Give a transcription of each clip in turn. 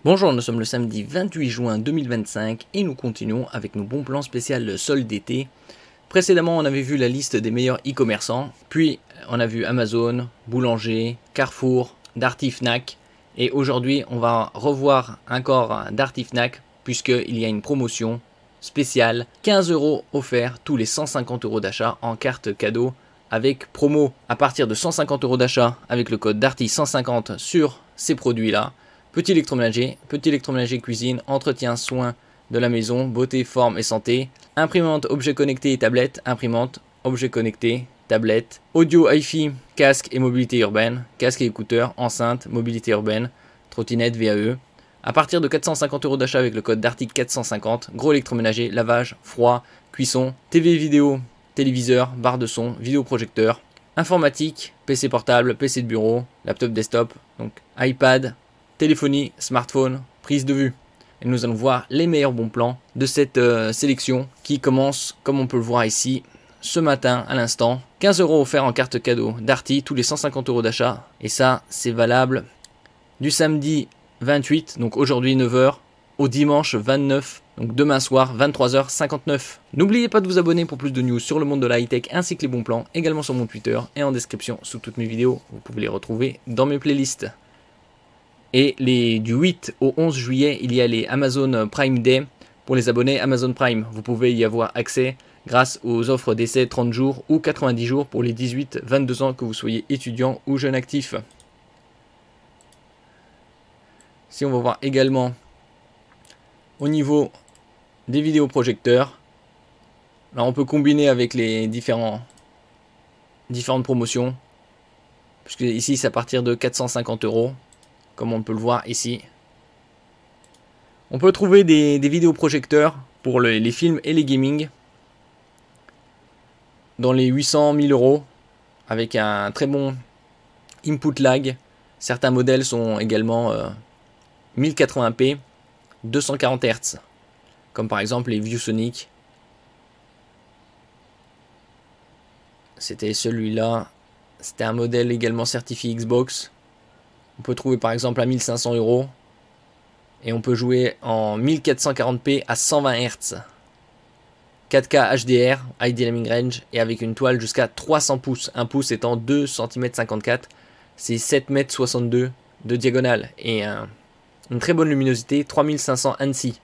Bonjour, nous sommes le samedi 28 juin 2025 et nous continuons avec nos bons plans spécial solde d'été. Précédemment, on avait vu la liste des meilleurs e-commerçants, puis on a vu Amazon, Boulanger, Carrefour, Darty Fnac, et aujourd'hui on va revoir encore Darty Fnac puisqu'il y a une promotion spéciale, 15 € offerts tous les 150 € d'achat en carte cadeau avec promo à partir de 150 € d'achat avec le code Darty 150 sur ces produits-là. Petit électroménager cuisine, entretien, soins de la maison, beauté, forme et santé, imprimante, objets connectés et tablettes, imprimante, objets connectés, tablettes, audio, hi-fi, casque et mobilité urbaine, casque et écouteurs, enceinte, mobilité urbaine, trottinette, VAE. À partir de 450 € d'achat avec le code Darty 450, gros électroménager, lavage, froid, cuisson, TV vidéo, téléviseur, barre de son, vidéoprojecteur, informatique, PC portable, PC de bureau, laptop desktop, donc iPad, téléphonie, smartphone, prise de vue. Et nous allons voir les meilleurs bons plans de cette sélection qui commence, comme on peut le voir ici, ce matin à l'instant. 15 € offerts en carte cadeau Darty tous les 150 € d'achat. Et ça, c'est valable du samedi 28, donc aujourd'hui 9 h, au dimanche 29, donc demain soir 23h59. N'oubliez pas de vous abonner pour plus de news sur le monde de la high-tech ainsi que les bons plans, également sur mon Twitter et en description sous toutes mes vidéos. Vous pouvez les retrouver dans mes playlists. Et du 8 au 11 juillet, il y a les Amazon Prime Day pour les abonnés Amazon Prime. Vous pouvez y avoir accès grâce aux offres d'essai 30 jours ou 90 jours pour les 18-22 ans que vous soyez étudiant ou jeune actif. Si on va voir également au niveau des vidéoprojecteurs, là on peut combiner avec les différentes promotions, puisque ici c'est à partir de 450 €. Comme on peut le voir ici. On peut trouver des vidéoprojecteurs pour les films et les gaming dans les 800-1000 € avec un très bon input lag. Certains modèles sont également 1080p 240 Hz comme par exemple les ViewSonic. C'était celui-là. C'était un modèle également certifié Xbox. On peut trouver par exemple à 1500 € et on peut jouer en 1440p à 120 Hz, 4K HDR, High Dynamic Range et avec une toile jusqu'à 300 pouces, 1 pouce étant 2,54 cm, c'est 7,62 m de diagonale et une très bonne luminosité, 3500 ANSI.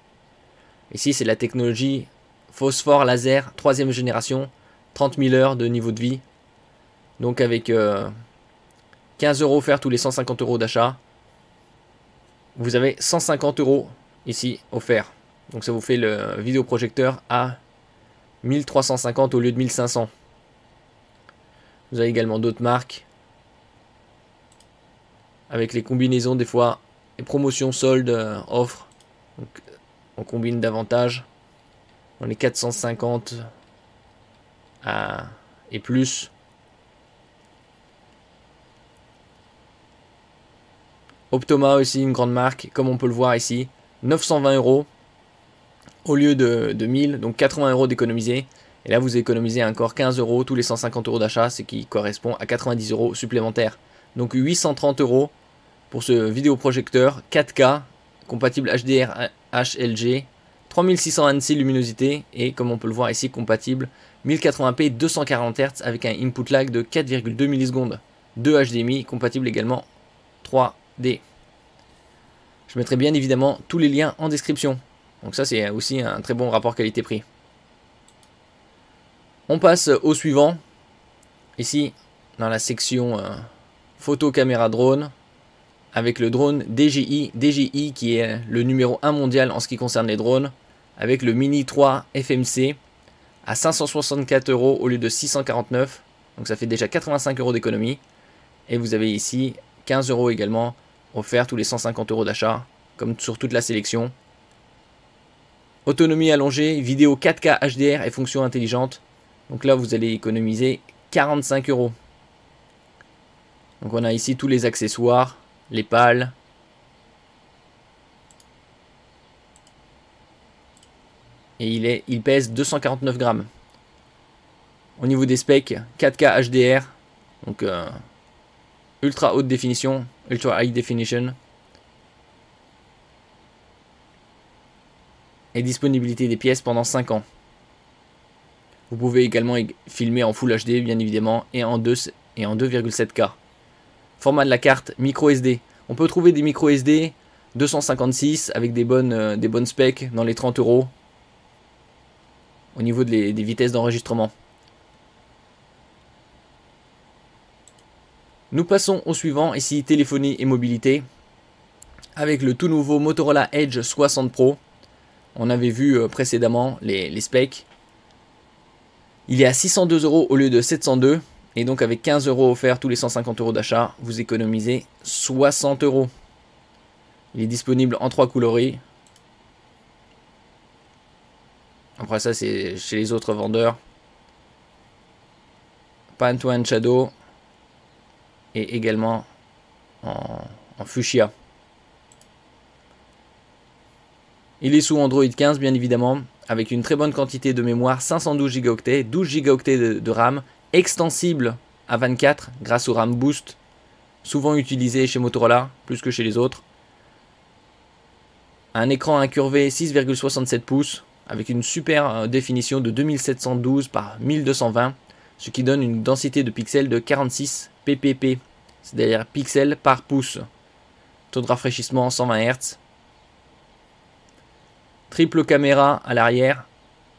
Ici c'est la technologie phosphore laser 3ème génération, 30 000 heures de niveau de vie, donc avec 15 € offerts tous les 150 € d'achat. Vous avez 150 € ici offerts. Donc ça vous fait le vidéoprojecteur à 1350 au lieu de 1500. Vous avez également d'autres marques avec les combinaisons des fois, les promotions soldes offres. Donc on combine davantage dans les 450 et plus. Optoma aussi, une grande marque, comme on peut le voir ici, 920 € au lieu de 1000, donc 80 € d'économiser. Et là, vous économisez encore 15 € tous les 150 € d'achat, ce qui correspond à 90 € supplémentaires. Donc 830 € pour ce vidéoprojecteur 4K, compatible HDR HLG, 3600 ANSI luminosité, et comme on peut le voir ici, compatible 1080p 240 Hz avec un input lag de 4,2 millisecondes. 2 HDMI, compatible également 3D. Je mettrai bien évidemment tous les liens en description. Donc ça c'est aussi un très bon rapport qualité-prix. On passe au suivant. Ici dans la section photo caméra drone, avec le drone DJI qui est le numéro 1 mondial en ce qui concerne les drones, avec le Mini 3 FMC à 564 € au lieu de 649. Donc ça fait déjà 85 € d'économie. Et vous avez ici 15 € également offert tous les 150 € d'achat, comme sur toute la sélection. Autonomie allongée, vidéo 4K HDR et fonction intelligente. Donc là, vous allez économiser 45 €. Donc on a ici tous les accessoires, les pales. Et il pèse 249 grammes. Au niveau des specs, 4K HDR, donc ultra haute définition, ultra high definition. et disponibilité des pièces pendant 5 ans. Vous pouvez également filmer en Full HD bien évidemment et en 2,7K. Format de la carte micro SD. On peut trouver des micro SD 256 avec des bonnes specs dans les 30 € au niveau des vitesses d'enregistrement. Nous passons au suivant, ici téléphonie et mobilité, avec le tout nouveau Motorola Edge 60 Pro. On avait vu précédemment les specs. Il est à 602 € au lieu de 702, et donc avec 15 € offerts tous les 150 € d'achat, vous économisez 60 €. Il est disponible en 3 coloris. Après ça, c'est chez les autres vendeurs. Paint and Shadow. Et également en fuchsia. Il est sous Android 15 bien évidemment, avec une très bonne quantité de mémoire, 512 Go, 12 Go de RAM, extensible à 24 grâce au RAM Boost, souvent utilisé chez Motorola, plus que chez les autres. Un écran incurvé 6,67 pouces, avec une super définition de 2712 par 1220, ce qui donne une densité de pixels de 46 ppp, c'est-à-dire pixels par pouce. Taux de rafraîchissement 120 Hz. Triple caméra à l'arrière,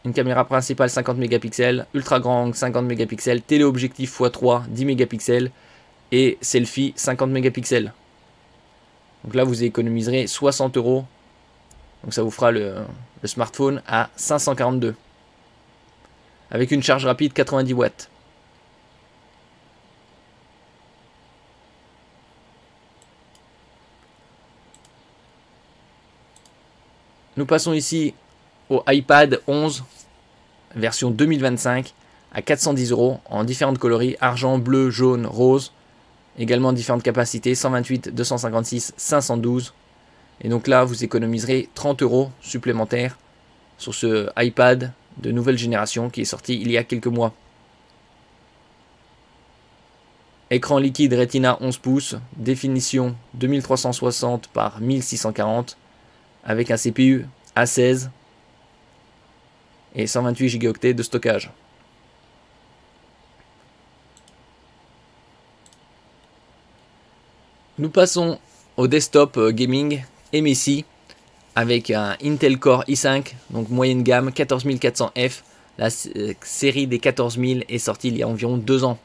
une caméra principale 50 mégapixels, ultra grand angle 50 mégapixels, téléobjectif x3 10 mégapixels et selfie 50 mégapixels. Donc là vous économiserez 60 €. Donc ça vous fera le smartphone à 542. Avec une charge rapide 90 watts. Nous passons ici au iPad 11 version 2025 à 410 € en différentes coloris, argent, bleu, jaune, rose. Également différentes capacités, 128, 256, 512. Et donc là, vous économiserez 30 € supplémentaires sur ce iPad de nouvelle génération qui est sorti il y a quelques mois. Écran liquide Retina 11 pouces, définition 2360 par 1640, avec un CPU A16 et 128 Go de stockage. Nous passons au desktop gaming MSI avec un Intel Core i5, donc moyenne gamme 14400F. La série des 14000 est sortie il y a environ 2 ans.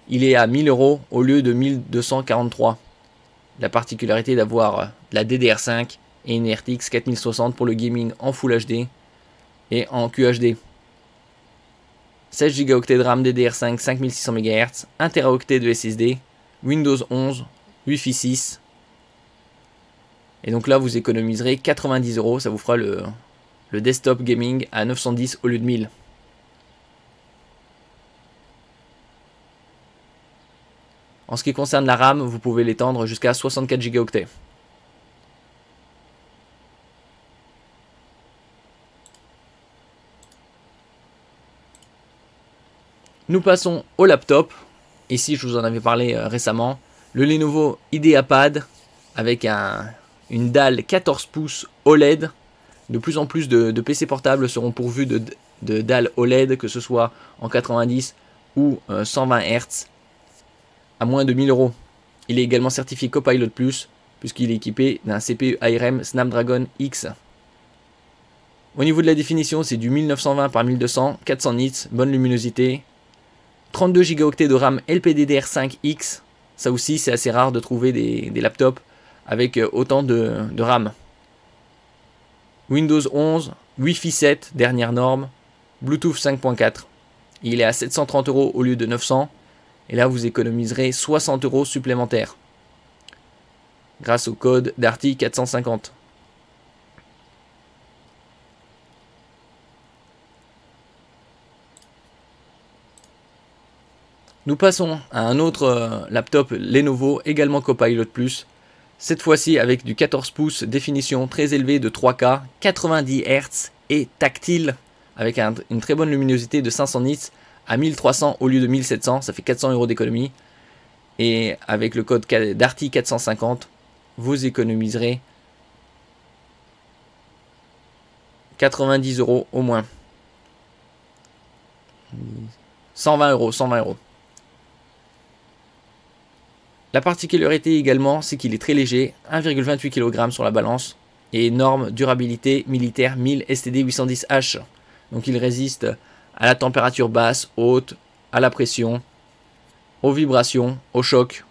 Il est à 1000 € au lieu de 1243. La particularité d'avoir de la DDR5 et une RTX 4060 pour le gaming en Full HD et en QHD. 16 Go de RAM DDR5 5600 MHz, 1 Teraoctet de SSD, Windows 11, Wi-Fi 6. Et donc là vous économiserez 90 €, ça vous fera le desktop gaming à 910 au lieu de 1000. En ce qui concerne la RAM, vous pouvez l'étendre jusqu'à 64 Go. Nous passons au laptop. Ici, je vous en avais parlé récemment. Le Lenovo IdeaPad avec une dalle 14 pouces OLED. De plus en plus de PC portables seront pourvus de dalles OLED, que ce soit en 90 ou 120 Hz, à moins de 1000 €. Il est également certifié Copilot+, puisqu'il est équipé d'un CPU ARM Snapdragon X. Au niveau de la définition, c'est du 1920 par 1200, 400 nits, bonne luminosité. 32 Go de RAM LPDDR5X, ça aussi c'est assez rare de trouver des laptops avec autant de RAM. Windows 11, Wi-Fi 7, dernière norme, Bluetooth 5.4. Il est à 730 € au lieu de 900, et là vous économiserez 60 € supplémentaires grâce au code Darty 450. Nous passons à un autre laptop Lenovo, également Copilot+, cette fois-ci avec du 14 pouces, définition très élevée de 3K, 90 Hz et tactile, avec une très bonne luminosité de 500 nits à 1300 au lieu de 1700, ça fait 400 € d'économie. Et avec le code Darty 450, vous économiserez 90 € au moins. 120 €, 120 €. La particularité également, c'est qu'il est très léger, 1,28 kg sur la balance, et norme durabilité militaire 1000 STD 810H. Donc il résiste à la température basse, haute, à la pression, aux vibrations, au choc.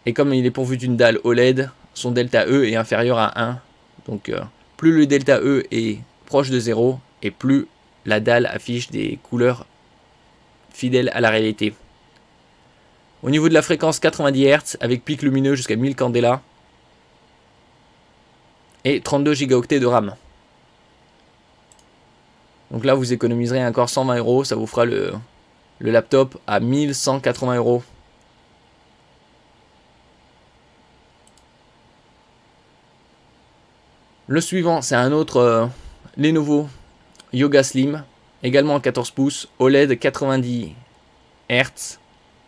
Et comme il est pourvu d'une dalle OLED, son delta E est inférieur à 1. Donc plus le delta E est proche de 0, et plus la dalle affiche des couleurs fidèles à la réalité. Au niveau de la fréquence 90 Hz avec pic lumineux jusqu'à 1000 candela et 32 gigaoctets de RAM. Donc là vous économiserez encore 120 €, ça vous fera le laptop à 1180 €. Le suivant c'est un autre Lenovo Yoga Slim, également en 14 pouces, OLED 90 Hz.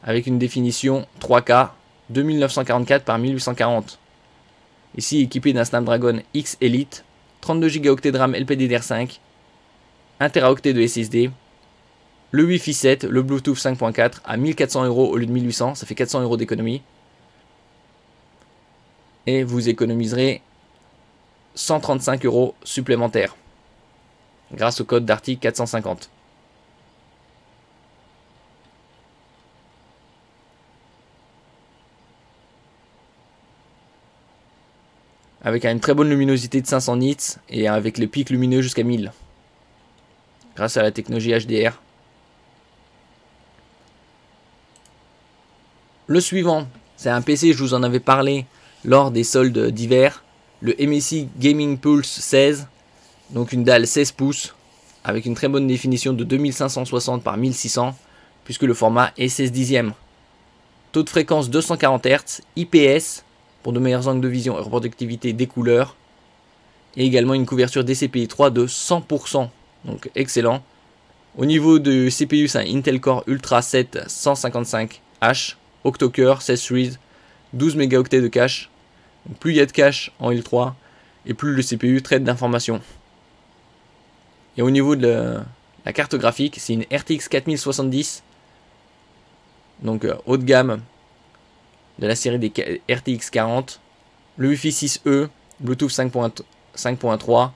Avec une définition 3K 2944 par 1840. Ici équipé d'un Snapdragon X Elite, 32 Go de RAM LPDDR5, 1 Teraoctet de SSD, le Wi-Fi 7, le Bluetooth 5.4 à 1400 € au lieu de 1800, ça fait 400 € d'économie. Et vous économiserez 135 € supplémentaires grâce au code d'article 450. Avec une très bonne luminosité de 500 nits et avec les pics lumineux jusqu'à 1000 grâce à la technologie HDR. Le suivant, c'est un PC, je vous en avais parlé lors des soldes d'hiver, le MSI Gaming Pulse 16, donc une dalle 16 pouces avec une très bonne définition de 2560 par 1600 puisque le format est 16 dixièmes. Taux de fréquence 240 Hz, IPS pour de meilleurs angles de vision et reproductivité des couleurs, et également une couverture DCPI 3 de 100%, donc excellent. Au niveau de CPU, c'est un Intel Core Ultra 7 155H, octo-cœur, 16 threads, 12 mégaoctets de cache. Donc plus il y a de cache en L3, et plus le CPU traite d'informations. Et au niveau de la carte graphique, c'est une RTX 4070, donc haut de gamme, de la série des RTX 40, le Wi-Fi 6E, Bluetooth 5.3,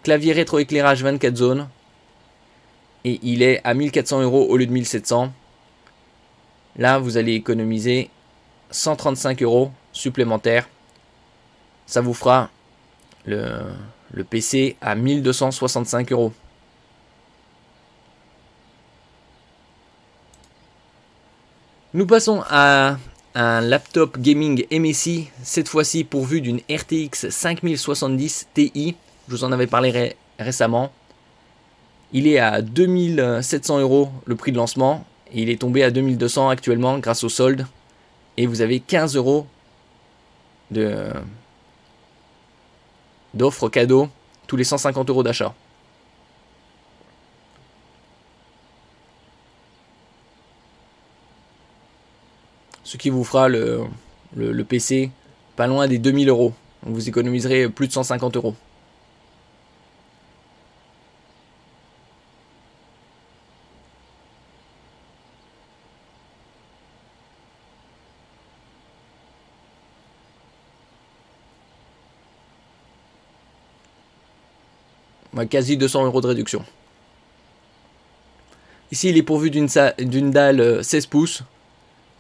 clavier rétroéclairage 24 zones, et il est à 1400 € au lieu de 1700. Là, vous allez économiser 135 € supplémentaires. Ça vous fera le PC à 1265 €. Nous passons à un laptop gaming MSI, cette fois-ci pourvu d'une RTX 5070 Ti. Je vous en avais parlé récemment. Il est à 2700 € le prix de lancement. Et il est tombé à 2200 actuellement grâce au solde. Et vous avez 15 € d'offres cadeaux tous les 150 € d'achat. Ce qui vous fera le PC pas loin des 2000 €. Donc vous économiserez plus de 150 €. Quasi 200 € de réduction. Ici, il est pourvu d'une dalle 16 pouces,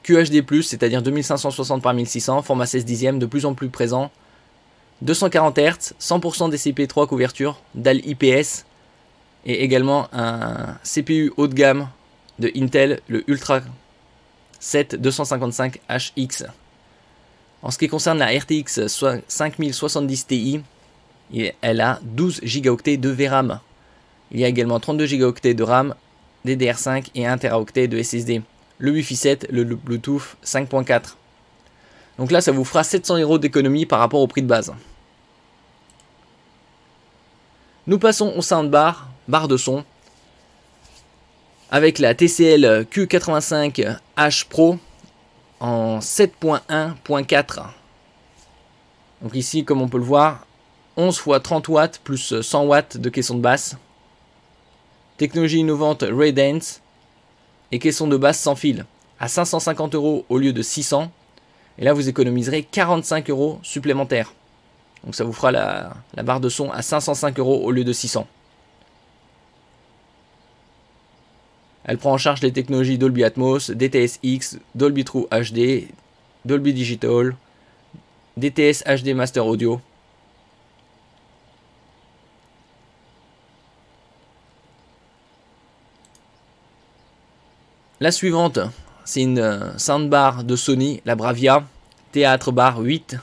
QHD+, c'est-à-dire 2560 par 1600, format 16 dixièmes, de plus en plus présent, 240 Hz, 100% DCP3 couverture, dalle IPS, et également un CPU haut de gamme de Intel, le Ultra 7 255HX. En ce qui concerne la RTX 5070 Ti, elle a 12 Go de VRAM. Il y a également 32 Go de RAM, DDR5 et 1 Teraoctet de SSD. Le Wi-Fi 7, le Bluetooth 5.4. Donc là, ça vous fera 700 € d'économie par rapport au prix de base. Nous passons au soundbar, barre de son, avec la TCL Q85H Pro en 7.1.4. Donc ici, comme on peut le voir, 11 x 30 watts plus 100 watts de caisson de basse. Technologie innovante Ray Dance. Et caisson de basse sans fil à 550 € au lieu de 600. Et là, vous économiserez 45 € supplémentaires. Donc ça vous fera la barre de son à 505 € au lieu de 600. Elle prend en charge les technologies Dolby Atmos, DTS-X, Dolby True HD, Dolby Digital, DTS HD Master Audio. La suivante, c'est une soundbar de Sony, la Bravia Theatre Bar 8,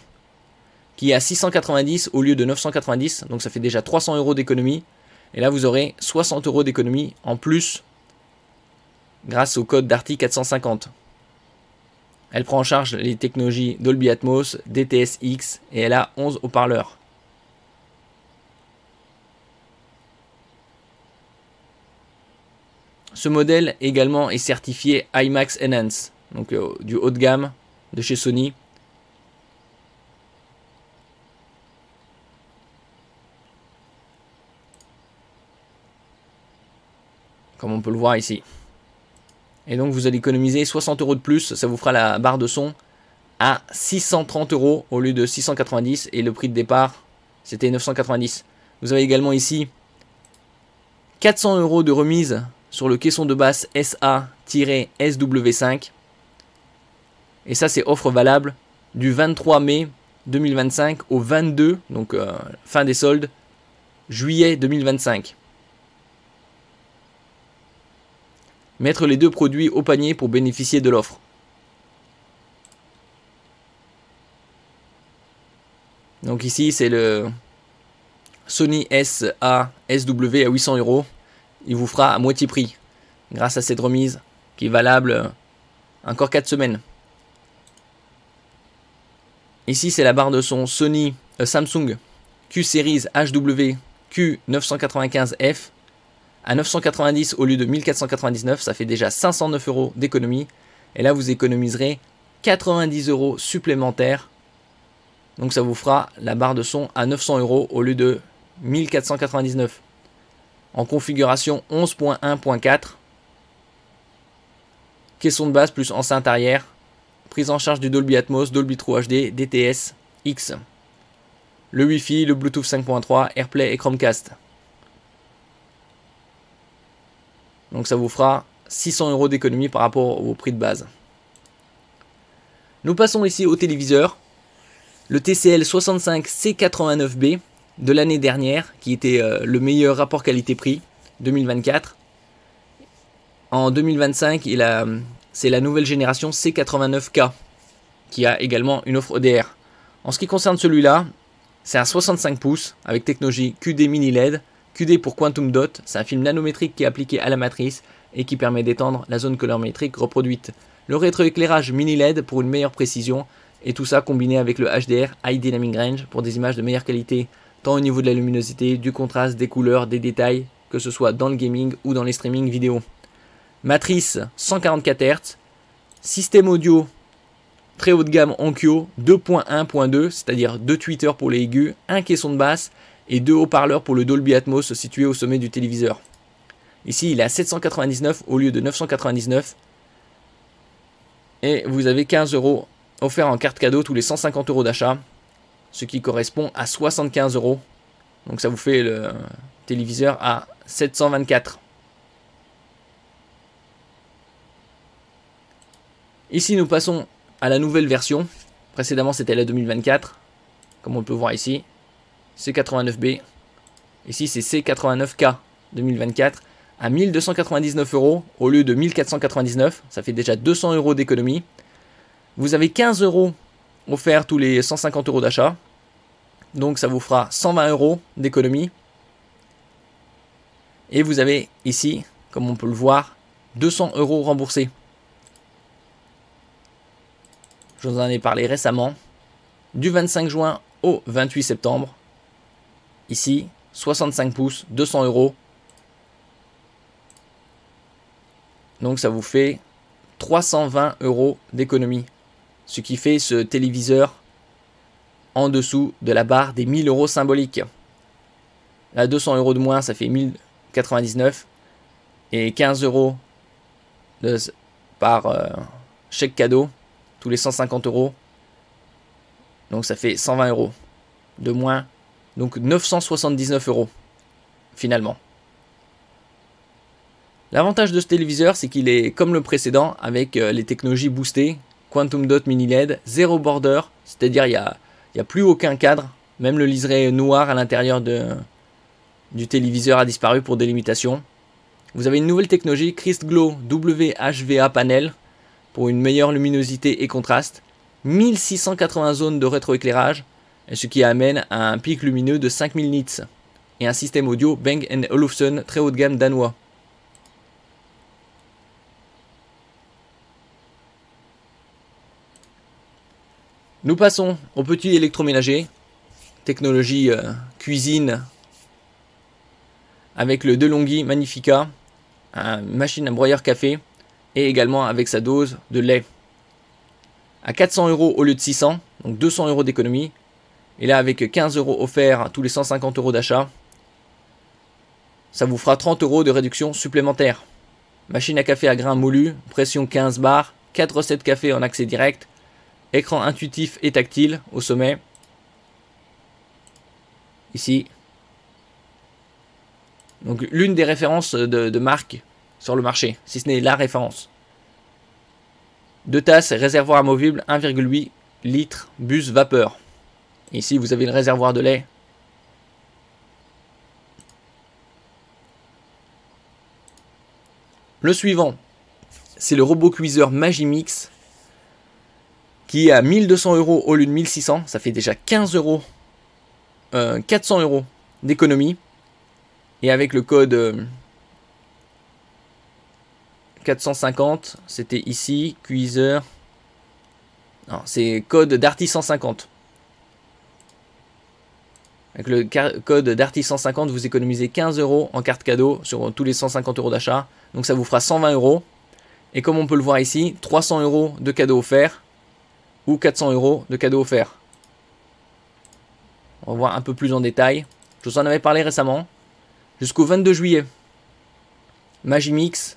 qui est à 690 au lieu de 990, donc ça fait déjà 300 € d'économie. Et là, vous aurez 60 € d'économie en plus grâce au code Darty 450. Elle prend en charge les technologies Dolby Atmos, DTS-X et elle a 11 haut-parleurs. Ce modèle également est certifié IMAX Enhance, donc du haut de gamme de chez Sony. Comme on peut le voir ici. Et donc vous allez économiser 60 € de plus, ça vous fera la barre de son à 630 € au lieu de 690 et le prix de départ c'était 990. Vous avez également ici 400 € de remise sur le caisson de basse SA-SW5. Et ça c'est offre valable du 23 mai 2025 au 22, donc fin des soldes, juillet 2025. Mettre les deux produits au panier pour bénéficier de l'offre. Donc ici c'est le Sony SA-SW à 800 €. Il vous fera à moitié prix grâce à cette remise qui est valable encore 4 semaines. Ici c'est la barre de son Sony Samsung Q-Series HW Q995F à 990 au lieu de 1499, ça fait déjà 509 € d'économie. Et là, vous économiserez 90 € supplémentaires. Donc ça vous fera la barre de son à 900 € au lieu de 1499. En configuration 11.1.4. Caisson de basse plus enceinte arrière. Prise en charge du Dolby Atmos, Dolby True HD, DTS, X. Le Wi-Fi, le Bluetooth 5.3, AirPlay et Chromecast. Donc ça vous fera 600 € d'économie par rapport au prix de base. Nous passons ici au téléviseur. Le TCL 65 C89B de l'année dernière, qui était le meilleur rapport qualité-prix 2024. En 2025, c'est la nouvelle génération C89K, qui a également une offre EDR. En ce qui concerne celui-là, c'est un 65 pouces avec technologie QD mini LED. QD pour Quantum Dot, c'est un film nanométrique qui est appliqué à la matrice et qui permet d'étendre la zone colorimétrique reproduite. Le rétroéclairage mini LED pour une meilleure précision et tout ça combiné avec le HDR High Dynamic Range pour des images de meilleure qualité, tant au niveau de la luminosité, du contraste, des couleurs, des détails, que ce soit dans le gaming ou dans les streaming vidéo. Matrice 144 Hz, système audio très haut de gamme Onkyo 2.1.2, c'est-à-dire 2 tweeters pour les aigus, un caisson de basse et 2 haut-parleurs pour le Dolby Atmos situé au sommet du téléviseur. Ici, il est à 799 au lieu de 999. Et vous avez 15 € offerts en carte cadeau tous les 150 € d'achat, ce qui correspond à 75 €. Donc ça vous fait le téléviseur à 724. Ici, nous passons à la nouvelle version. Précédemment, c'était la 2024, comme on peut voir ici. C89B. Ici, c'est C89K 2024 à 1299 € au lieu de 1499. Ça fait déjà 200 € d'économie. Vous avez 15 € offerts tous les 150 € d'achat. Donc, ça vous fera 120 € d'économie. Et vous avez ici, comme on peut le voir, 200 € remboursés. Je vous en ai parlé récemment. Du 25 juin au 28 septembre. Ici, 65 pouces, 200 €. Donc ça vous fait 320 € d'économie. Ce qui fait ce téléviseur en dessous de la barre des 1000 € symboliques. Là, 200 € de moins, ça fait 1099. Et 15 € par chèque cadeau, tous les 150 €. Donc ça fait 120 € de moins. Donc 979 € finalement. L'avantage de ce téléviseur, c'est qu'il est comme le précédent avec les technologies boostées, Quantum Dot Mini LED, zéro border, c'est-à-dire il n'y a plus aucun cadre, même le liseré noir à l'intérieur du téléviseur a disparu pour délimitation. Vous avez une nouvelle technologie, Crystal Glow WHVA Panel, pour une meilleure luminosité et contraste, 1680 zones de rétroéclairage, ce qui amène à un pic lumineux de 5000 nits, et un système audio Bang & Olufsen très haut de gamme danois. Nous passons au petit électroménager, technologie cuisine avec le DeLonghi Magnifica, une machine à broyeur café et également avec sa dose de lait. À 400 € au lieu de 600, donc 200 € d'économie. Et là avec 15 € offerts tous les 150 € d'achat, ça vous fera 30 € de réduction supplémentaire. Machine à café à grains moulu, pression 15 bars, 4 recettes café en accès direct. Écran intuitif et tactile au sommet. Ici. Donc l'une des références de marque sur le marché, si ce n'est la référence. 2 tasses, réservoir amovible 1,8 litres, bus vapeur. Ici vous avez le réservoir de lait. Le suivant, c'est le robot cuiseur Magimix, qui est à 1200 € au lieu de 1600, ça fait déjà 15 €, 400 € d'économie. Et avec le code 450, c'était ici, cuiseur. Non, c'est code Darty 150. Avec le code Darty 150, vous économisez 15 € en carte cadeau sur tous les 150 € d'achat. Donc ça vous fera 120 €. Et comme on peut le voir ici, 300 € de cadeaux offerts. Ou 400 € de cadeaux offerts. On va voir un peu plus en détail. Je vous en avais parlé récemment. Jusqu'au 22 juillet. Magimix.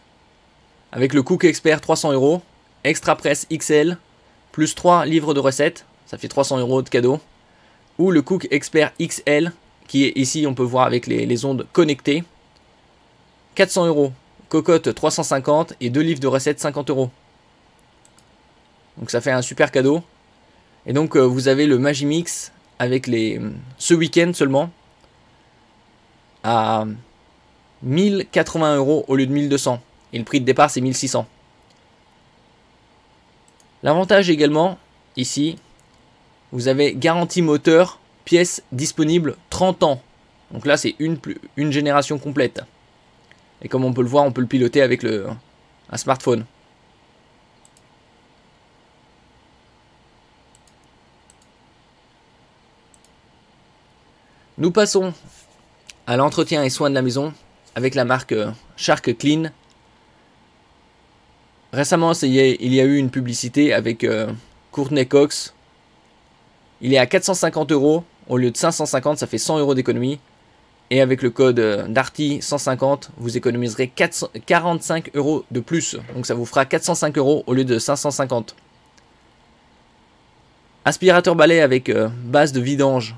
Avec le Cook Expert 300 €. Extra Press XL. Plus 3 livres de recettes. Ça fait 300 € de cadeaux. Ou le Cook Expert XL. Qui est ici, on peut voir avec les ondes connectées. 400 €. Cocotte 350 et 2 livres de recettes 50 €. Donc ça fait un super cadeau. Et donc vous avez le Magimix avec ce week-end seulement à 1080 € au lieu de 1200. Et le prix de départ c'est 1600. L'avantage également, ici, vous avez garantie moteur, pièce disponible 30 ans. Donc là c'est une génération complète. Et comme on peut le voir, on peut le piloter avec un smartphone. Nous passons à l'entretien et soins de la maison avec la marque Shark Clean. Récemment, il y a eu une publicité avec Courtney Cox. Il est à 450 € au lieu de 550, ça fait 100 € d'économie. Et avec le code Darty 150, vous économiserez 45 € de plus. Donc ça vous fera 405 € au lieu de 550. Aspirateur balai avec base de vidage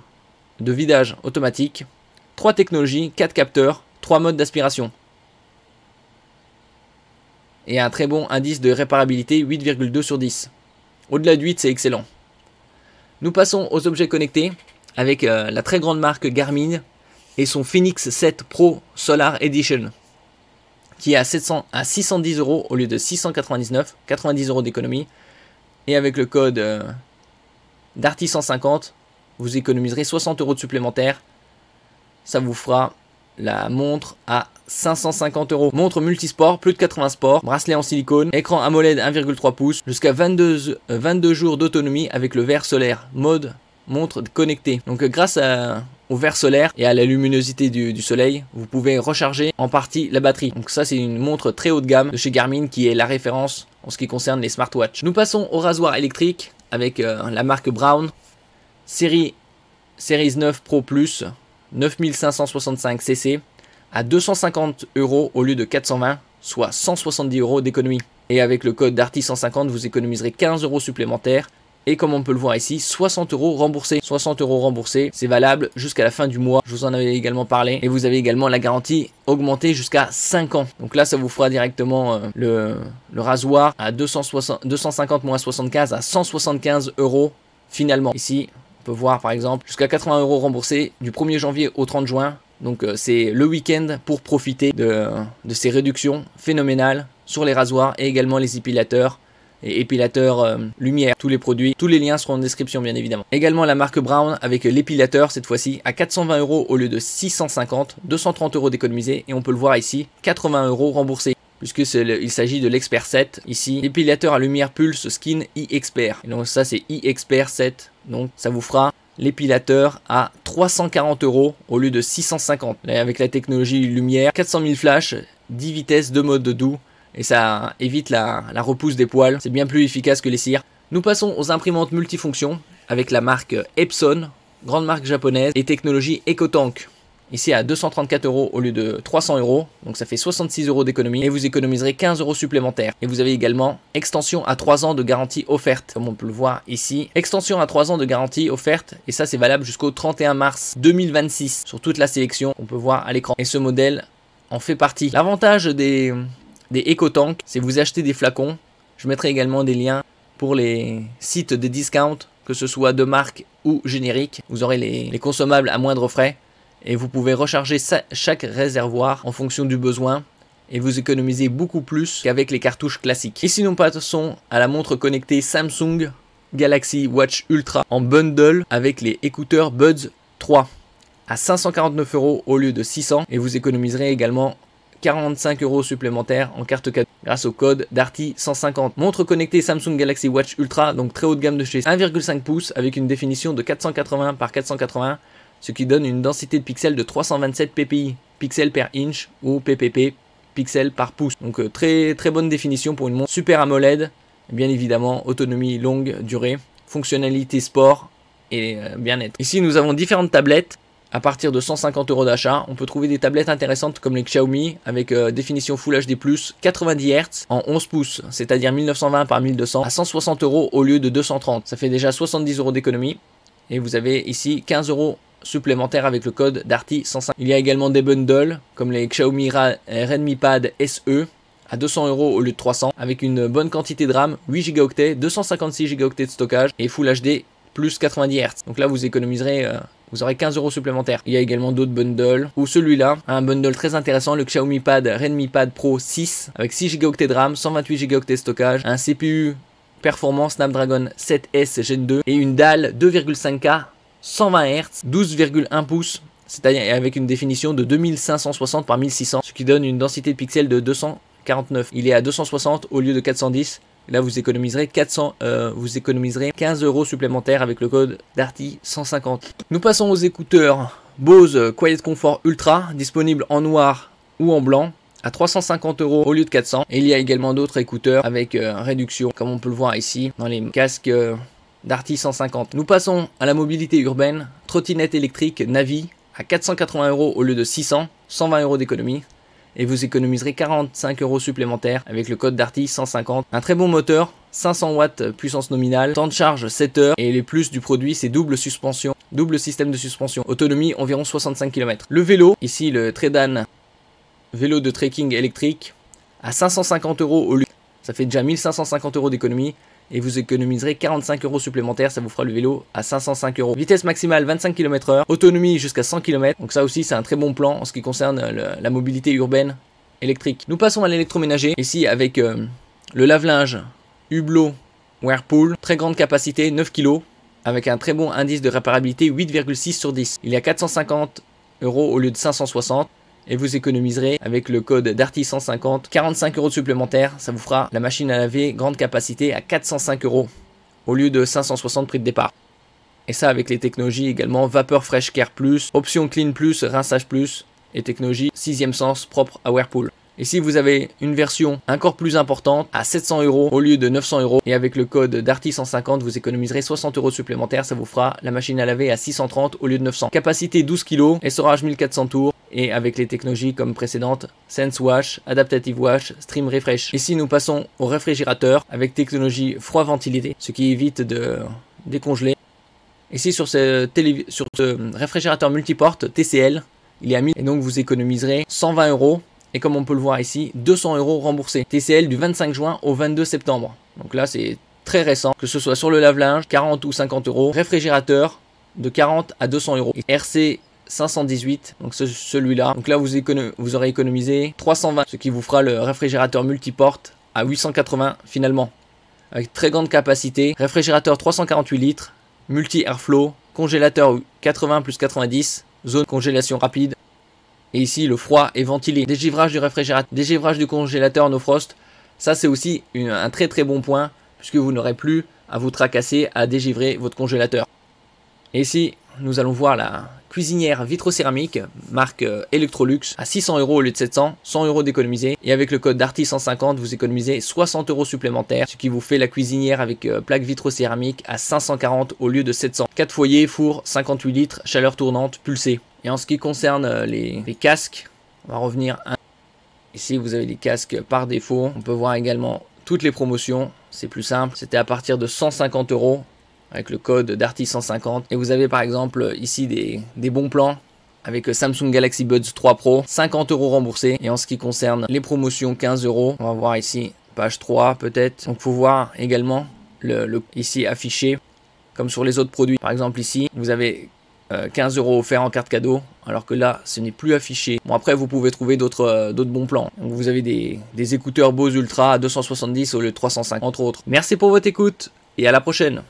automatique, 3 technologies, 4 capteurs, 3 modes d'aspiration. Et un très bon indice de réparabilité, 8,2 sur 10. Au-delà de 8, c'est excellent. Nous passons aux objets connectés avec la très grande marque Garmin et son Phoenix 7 Pro Solar Edition qui est à 610 € au lieu de 699, 90 € d'économie. Et avec le code Darty 150, vous économiserez 60 € de supplémentaires. Ça vous fera la montre à 550 €. Montre multisport, plus de 80 sports, bracelet en silicone, écran AMOLED 1,3 pouces, jusqu'à 22 jours d'autonomie avec le verre solaire, mode montre connectée. Donc grâce au verre solaire et à la luminosité du soleil, vous pouvez recharger en partie la batterie. Donc ça c'est une montre très haut de gamme de chez Garmin qui est la référence en ce qui concerne les smartwatches. Nous passons au rasoir électrique avec la marque Braun. Series 9 Pro Plus 9565 cc à 250 € au lieu de 420, soit 170 € d'économie. Et avec le code Darty 150, vous économiserez 15 € supplémentaires. Et comme on peut le voir ici, 60 € remboursés. 60 € remboursés, c'est valable jusqu'à la fin du mois. Je vous en avais également parlé. Et vous avez également la garantie augmentée jusqu'à 5 ans. Donc là, ça vous fera directement le rasoir à 250 moins 75 à 175 € finalement. Ici, on peut voir par exemple jusqu'à 80 € remboursés du 1er janvier au 30 juin. Donc c'est le week-end pour profiter de ces réductions phénoménales sur les rasoirs et également les épilateurs. Et épilateur lumière, tous les produits, tous les liens seront en description bien évidemment. Également la marque Brown avec l'épilateur cette fois-ci à 420 € au lieu de 650, 230 € d'économiser et on peut le voir ici, 80 € remboursés. Puisque il s'agit de l'Expert 7 ici, épilateur à lumière Pulse Skin e-Expert. Et donc ça c'est e-Expert 7, donc ça vous fera l'épilateur à 340 € au lieu de 650. Là, avec la technologie lumière, 400 000 flash, 10 vitesses, 2 modes doux. Et ça évite la repousse des poils, c'est bien plus efficace que les cires. Nous passons aux imprimantes multifonctions avec la marque Epson, grande marque japonaise, et technologie EcoTank. Ici à 234 € au lieu de 300 €, donc ça fait 66 € d'économie et vous économiserez 15 € supplémentaires. Et vous avez également extension à 3 ans de garantie offerte, comme on peut le voir ici. Extension à 3 ans de garantie offerte et ça c'est valable jusqu'au 31 mars 2026 sur toute la sélection qu'on peut voir à l'écran. Et ce modèle en fait partie. L'avantage des EcoTank, c'est vous achetez des flacons. Je mettrai également des liens pour les sites de discount, que ce soit de marque ou générique. Vous aurez les consommables à moindre frais et vous pouvez recharger chaque réservoir en fonction du besoin et vous économisez beaucoup plus qu'avec les cartouches classiques. Ici nous passons à la montre connectée Samsung Galaxy Watch Ultra en bundle avec les écouteurs Buds 3 à 549 € au lieu de 600 et vous économiserez également 45 € supplémentaires en carte cadeau grâce au code Darty 150. Montre connectée Samsung Galaxy Watch Ultra, donc très haut de gamme de chez 1,5 pouces avec une définition de 480 par 480, ce qui donne une densité de pixels de 327 ppi, pixels per inch ou ppp, pixels par pouce. Donc très bonne définition pour une montre super AMOLED, bien évidemment autonomie longue durée, fonctionnalité sport et bien-être. Ici nous avons différentes tablettes. À partir de 150 € d'achat, on peut trouver des tablettes intéressantes comme les Xiaomi avec définition Full HD+, 90 Hz en 11 pouces, c'est-à-dire 1920 par 1200 à 160 € au lieu de 230. Ça fait déjà 70 € d'économie. Et vous avez ici 15 € supplémentaires avec le code Darty 150. Il y a également des bundles comme les Xiaomi Redmi Pad SE à 200 € au lieu de 300 avec une bonne quantité de RAM, 8 Go, 256 Go de stockage et Full HD plus 90 Hz. Donc là vous économiserez... vous aurez 15 € supplémentaires. Il y a également d'autres bundles. Ou celui-là, un bundle très intéressant, le Xiaomi Pad Redmi Pad Pro 6 avec 6 Go de RAM, 128 Go de stockage, un CPU performant Snapdragon 7S Gen 2 et une dalle 2,5K 120 Hz, 12,1 pouces, c'est-à-dire avec une définition de 2560 par 1600, ce qui donne une densité de pixels de 249. Il est à 260 au lieu de 410. Là, vous économiserez 15 € supplémentaires avec le code Darty 150. Nous passons aux écouteurs Bose Quiet Comfort Ultra, disponibles en noir ou en blanc, à 350 € au lieu de 400. Et il y a également d'autres écouteurs avec réduction, comme on peut le voir ici dans les casques Darty 150. Nous passons à la mobilité urbaine, trottinette électrique Navi à 480 € au lieu de 600, 120 € d'économie. Et vous économiserez 45 € supplémentaires avec le code Darty 150. Un très bon moteur, 500 watts puissance nominale, temps de charge 7 heures et les plus du produit c'est double suspension, double système de suspension, autonomie environ 65 km. Le vélo, ici le Tredan vélo de trekking électrique à 550 € au lieu, ça fait déjà 1550 € d'économie. Et vous économiserez 45 € supplémentaires, ça vous fera le vélo à 505 €. Vitesse maximale 25 km/h, autonomie jusqu'à 100 km. Donc ça aussi c'est un très bon plan en ce qui concerne la mobilité urbaine électrique. Nous passons à l'électroménager, ici avec le lave-linge Hublot Whirlpool, très grande capacité, 9 kg, avec un très bon indice de réparabilité 8,6 sur 10. Il y a 450 € au lieu de 560. Et vous économiserez avec le code Darty 150 45 € supplémentaires. Ça vous fera la machine à laver grande capacité à 405 € au lieu de 560 prix de départ. Et ça avec les technologies également Vapeur Fresh Care Plus, option Clean Plus, rinçage plus et technologie 6e sens propre à Whirlpool. Ici, vous avez une version encore plus importante à 700 € au lieu de 900 €. Et avec le code Darty150, vous économiserez 60 € supplémentaires. Ça vous fera la machine à laver à 630 au lieu de 900. Capacité 12 kg, SRH 1400 tours. Et avec les technologies comme précédentes, Sense Wash, Adaptative Wash, Stream Refresh. Ici, nous passons au réfrigérateur avec technologie froid ventilité, ce qui évite de décongeler. Ici, sur ce réfrigérateur multiporte TCL, il est à 1000 et donc vous économiserez 120 €. Et comme on peut le voir ici, 200 € remboursés. TCL du 25 juin au 22 septembre. Donc là, c'est très récent. Que ce soit sur le lave-linge, 40 ou 50 €. Réfrigérateur de 40 à 200 €. Et RC 518, donc celui-là. Donc là, vous aurez économisé 320, ce qui vous fera le réfrigérateur multiporte à 880 finalement. Avec très grande capacité. Réfrigérateur 348 litres, multi-airflow, congélateur 80 plus 90, zone congélation rapide. Et ici, le froid est ventilé. Dégivrage du réfrigérateur, dégivrage du congélateur no frost. Ça, c'est aussi un très très bon point, puisque vous n'aurez plus à vous tracasser à dégivrer votre congélateur. Et ici, nous allons voir la cuisinière vitrocéramique, marque Electrolux, à 600 € au lieu de 700, 100 € d'économiser. Et avec le code Darty150, vous économisez 60 € supplémentaires, ce qui vous fait la cuisinière avec plaque vitrocéramique à 540 au lieu de 700. 4 foyers, four, 58 litres, chaleur tournante, pulsée. Et en ce qui concerne les casques, on va revenir ici, vous avez des casques par défaut. On peut voir également toutes les promotions, c'est plus simple. C'était à partir de 150 € avec le code Darty150. Et vous avez par exemple ici des bons plans avec Samsung Galaxy Buds 3 Pro, 50 € remboursés. Et en ce qui concerne les promotions, 15 €. On va voir ici, page 3 peut-être. Donc il faut voir également ici affiché, comme sur les autres produits. Par exemple ici, vous avez 15 € offerts en carte cadeau, alors que là, ce n'est plus affiché. Bon, après, vous pouvez trouver d'autres bons plans. Donc, vous avez des écouteurs Bose Ultra à 270 au lieu de 350, entre autres. Merci pour votre écoute et à la prochaine.